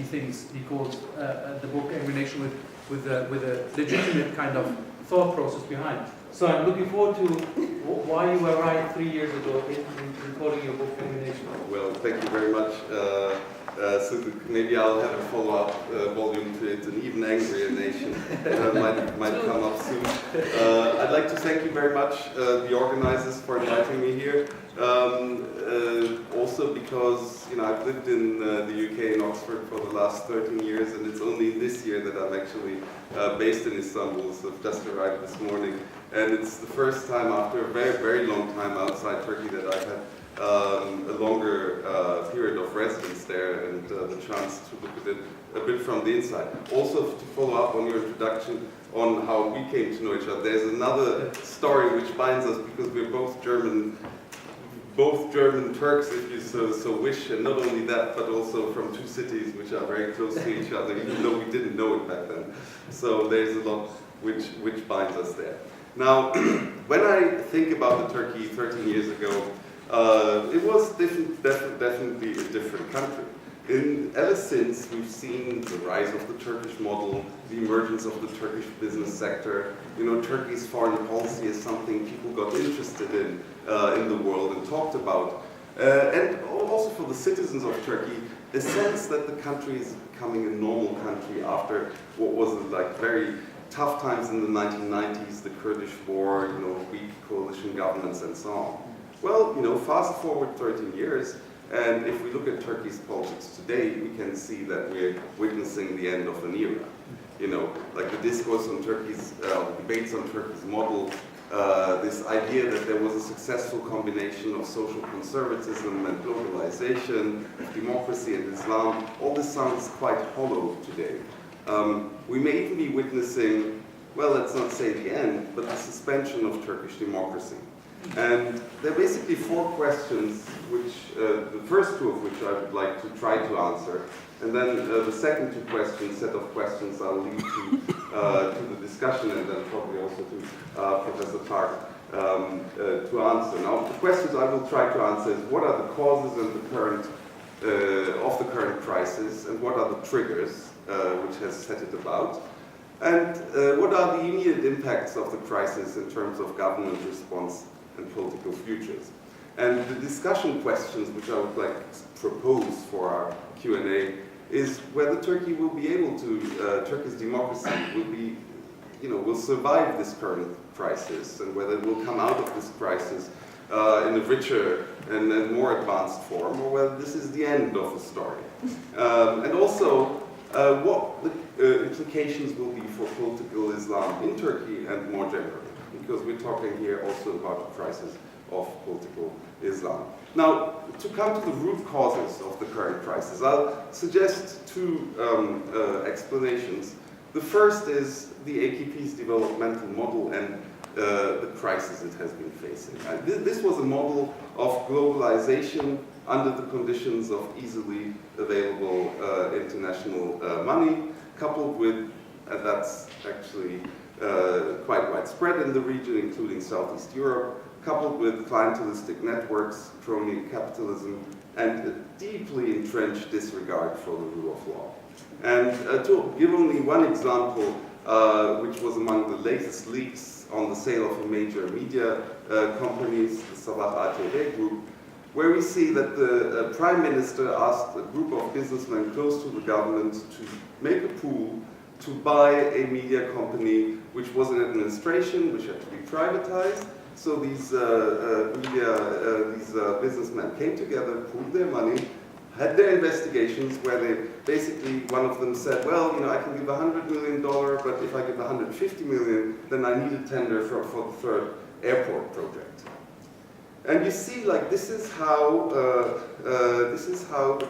thinks he calls the book Every Nation with a legitimate kind of thought process behind. So I'm looking forward to why you were right 3 years ago in recording your book Every Nation. Well, thank you very much. So maybe I'll have a follow-up volume to it, an even angrier nation might come up soon. I'd like to thank you very much, the organizers, for inviting me here. Also because I've lived in the UK in Oxford for the last 13 years, and it's only this year that I'm actually based in Istanbul. So I've just arrived this morning, and it's the first time after a very, very long time outside Turkey that I've had a longer period of residence there, and the chance to look at it a bit from the inside. Also, to follow up on your introduction on how we came to know each other, there's another story which binds us, because we're both German Turks, if you so wish, and not only that, but also from two cities which are very close to each other, even though we didn't know it back then. So there's a lot which binds us there. Now, when I think about the Turkey 13 years ago, it was definitely a different country. Ever since, we've seen the rise of the Turkish model, the emergence of the Turkish business sector. Turkey's foreign policy is something people got interested in the world and talked about. And also for the citizens of Turkey, a sense that the country is becoming a normal country after what was very tough times in the 1990s, the Kurdish war, weak coalition governments and so on. Well, fast forward 13 years, and if we look at Turkey's politics today, we can see that we're witnessing the end of an era. Like the discourse on Turkey's, debates on Turkey's model, this idea that there was a successful combination of social conservatism and globalization, democracy and Islam, all this sounds quite hollow today. We may even be witnessing, well, let's not say the end, but the suspension of Turkish democracy. And there are basically 4 questions, which the first 2 of which I would like to try to answer, and then the second 2 set of questions I'll leave to the discussion, and then probably also to Professor Tark to answer. Now, the questions I will try to answer is what are the causes and of the current crisis, and what are the triggers which has set it about, and what are the immediate impacts of the crisis in terms of government response and political futures. And the discussion questions which I would like to propose for our Q&A is whether Turkey will be able to, Turkey's democracy will survive this current crisis, and whether it will come out of this crisis in a richer and more advanced form, or whether this is the end of the story. And also, what the implications will be for political Islam in Turkey and more generally, because we're talking here also about the crisis of political Islam. Now, to come to the root causes of the current crisis, I'll suggest 2 explanations. The first is the AKP's developmental model and the crisis it has been facing. This was a model of globalization under the conditions of easily available international money, coupled with, that's actually quite widespread in the region, including Southeast Europe, coupled with clientelistic networks, crony capitalism, and a deeply entrenched disregard for the rule of law. And to give only one example, which was among the latest leaks on the sale of a major media companies, the Sabah ATV group, where we see that the Prime Minister asked a group of businessmen close to the government to make a pool to buy a media company which was in administration, which had to be privatized. So these businessmen came together, pooled their money, had their investigations where they basically, one of them said, well, I can give $100 million, but if I give $150 million, then I need a tender for the 3rd airport project. And you see, this is how the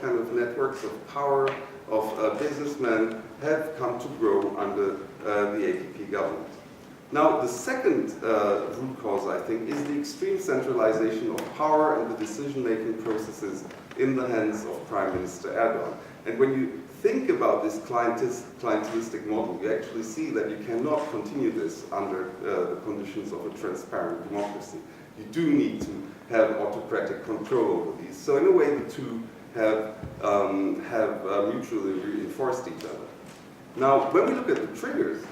kind of networks of power of businessmen have come to grow under the AKP government. Now, the second root cause, I think, is the extreme centralization of power and the decision-making processes in the hands of Prime Minister Erdogan. And when you think about this clientelistic model, you actually see that you cannot continue this under the conditions of a transparent democracy. You do need to have autocratic control over these. So in a way, the 2 have mutually reinforced each other. Now, when we look at the triggers,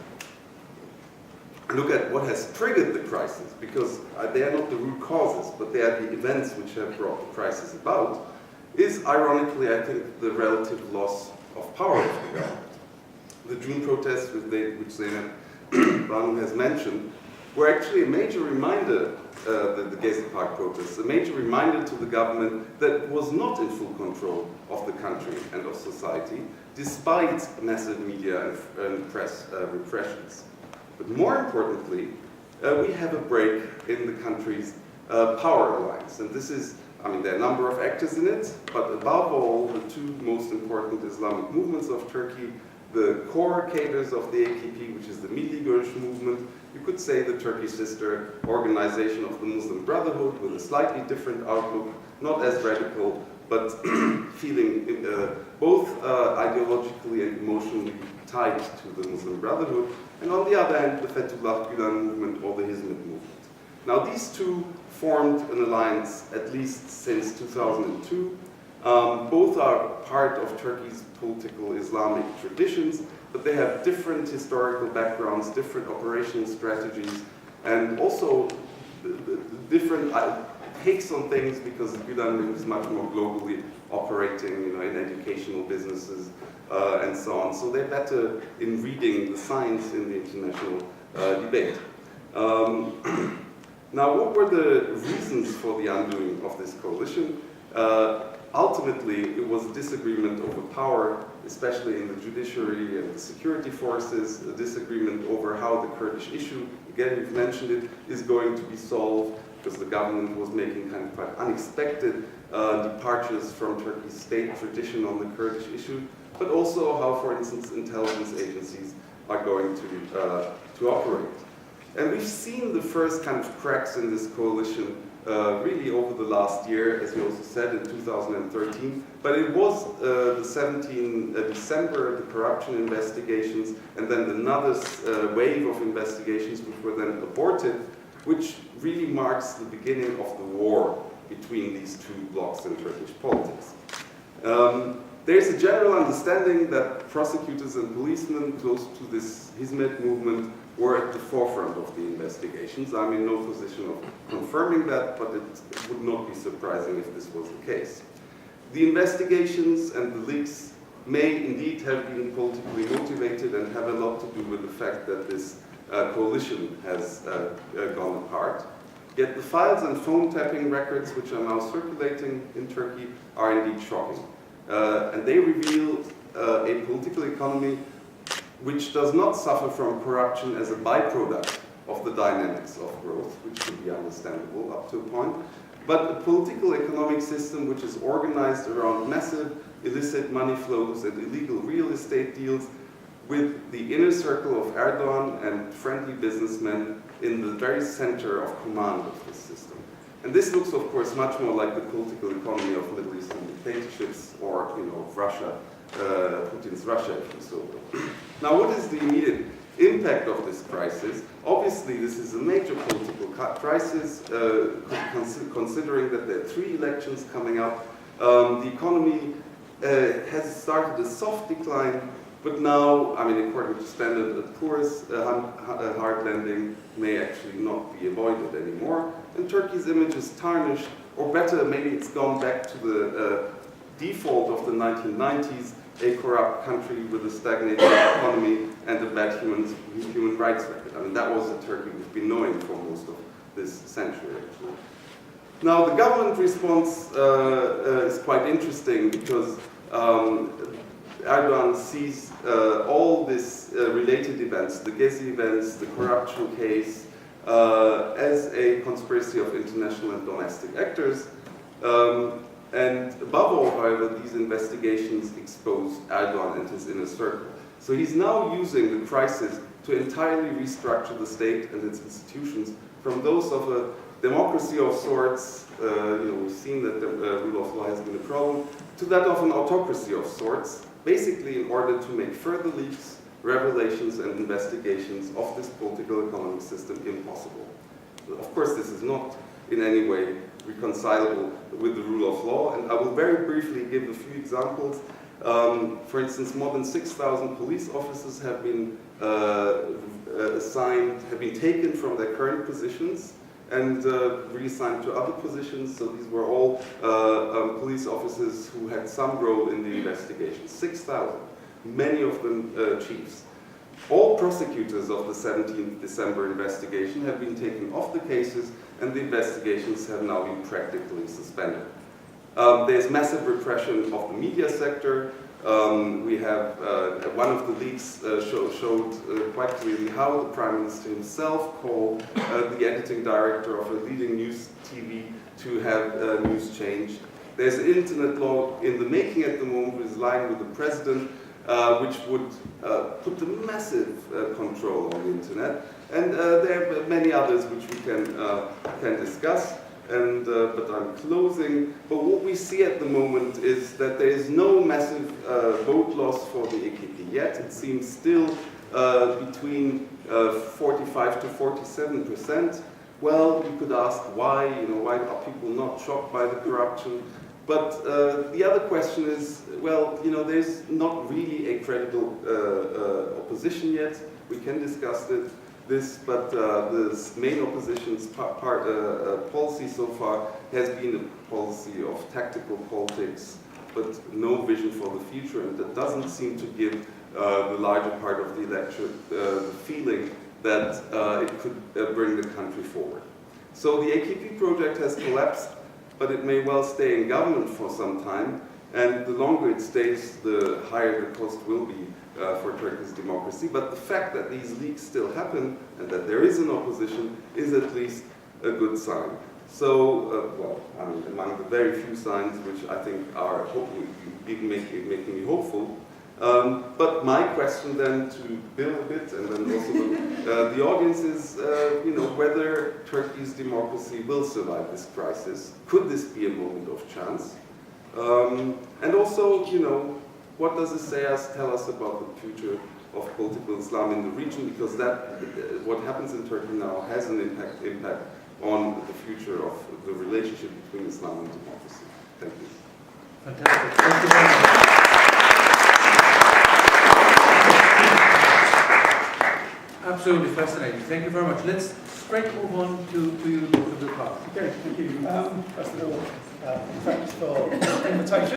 look at what has triggered the crisis, because they are not the root causes, but they are the events which have brought the crisis about, is ironically, I think, the relative loss of power of the government. The June protests, which Zeynep Banu has mentioned, were actually a major reminder, the Gezi Park protests, a major reminder to the government that it was not in full control of the country and of society, despite massive media and press repressions. But more importantly, we have a break in the country's power alliance. And this is, I mean, there are a number of actors in it, but above all, the two most important Islamic movements of Turkey, the core cadres of the AKP, which is the Milli Görüş movement, you could say the Turkish sister organization of the Muslim Brotherhood with a slightly different outlook, not as radical, but feeling both ideologically and emotionally tied to the Muslim Brotherhood, and on the other hand, the Fethullah Gülen movement or the Hizmet movement. Now, these two formed an alliance at least since 2002. Both are part of Turkey's political Islamic traditions, but they have different historical backgrounds, different operational strategies, and also different takes on things, because Gülen is much more globally operating, in educational businesses and so on. So they're better in reading the signs in the international debate. Now, what were the reasons for the undoing of this coalition? Ultimately, it was a disagreement over power, especially in the judiciary and the security forces, a disagreement over how the Kurdish issue, again, you've mentioned it, is going to be solved, because the government was making kind of quite unexpected departures from Turkey's state tradition on the Kurdish issue, but also how, for instance, intelligence agencies are going to operate. And we've seen the first kind of cracks in this coalition really over the last year, as you also said, in 2013. But it was the 17th December, the corruption investigations, and then another wave of investigations which were then aborted, which really marks the beginning of the war between these two blocs in Turkish politics. There's a general understanding that prosecutors and policemen close to this Hizmet movement were at the forefront of the investigations. I'm in no position of confirming that, but it would not be surprising if this was the case. The investigations and the leaks may indeed have been politically motivated and have a lot to do with the fact that this coalition has gone apart. Yet the files and phone tapping records which are now circulating in Turkey are indeed shocking. And they reveal a political economy which does not suffer from corruption as a byproduct of the dynamics of growth, which could be understandable up to a point, but a political economic system which is organized around massive illicit money flows and illegal real estate deals, with the inner circle of Erdogan and friendly businessmen in the very center of command of this system. And this looks, of course, much more like the political economy of Middle Eastern dictatorships or, Russia, Putin's Russia, if you so will. Now, what is the immediate impact of this crisis? Obviously, this is a major political crisis, considering that there are 3 elections coming up. The economy has started a soft decline, but now, according to Standard & Poor's, hard landing may actually not be avoided anymore. And Turkey's image is tarnished, or better, maybe it's gone back to the default of the 1990s, a corrupt country with a stagnating economy and a bad human rights record. That was the Turkey we've been knowing for most of this century, actually. Now, the government response is quite interesting, because Erdogan sees all these related events, the Gezi events, the corruption case, as a conspiracy of international and domestic actors. And above all, however, these investigations expose Erdogan and his inner circle. So he's now using the crisis to entirely restructure the state and its institutions from those of a democracy of sorts, we've seen that the rule of law has been a problem, to that of an autocracy of sorts, basically in order to make further leaks, revelations, and investigations of this political economic system impossible. Of course, this is not in any way reconcilable with the rule of law. And I will very briefly give a few examples. For instance, more than 6,000 police officers have been taken from their current positions and reassigned to other positions. So these were all police officers who had some role in the investigation. 6,000, many of them chiefs. All prosecutors of the 17th December investigation have been taken off the cases, and the investigations have now been practically suspended. There's massive repression of the media sector. We have one of the leaks showed quite clearly how the Prime Minister himself called the editing director of a leading news TV to have news changed. There's an internet law in the making at the moment, which is lying with the President, which would put a massive control on the internet. And there are many others which we can discuss. And but I'm closing. But what we see at the moment is that there is no massive vote loss for the AKP yet. It seems still between 45 to 47%. Well, you could ask why. Why are people not shocked by the corruption? But the other question is, well, there's not really a credible opposition yet. We can discuss this, but the main opposition's policy so far has been a policy of tactical politics, but no vision for the future, and that doesn't seem to give the larger part of the electorate the feeling that it could bring the country forward. So the AKP project has collapsed, but it may well stay in government for some time, and the longer it stays, the higher the cost will be for Turkey's democracy. But the fact that these leaks still happen and that there is an opposition is at least a good sign. So, among the very few signs which I think are making me hopeful. But my question then to Bill a bit, and then also the audience is, whether Turkey's democracy will survive this crisis. Could this be a moment of chance? And also, what does it tell us about the future of political Islam in the region? Because what happens in Turkey now has an impact on the future of the relationship between Islam and democracy. Thank you. Fantastic. Thank you very much. Absolutely fascinating. Thank you very much. Let's straight move on to you, Dr. Bilkar. Okay, thank you. First of all, thanks for the invitation.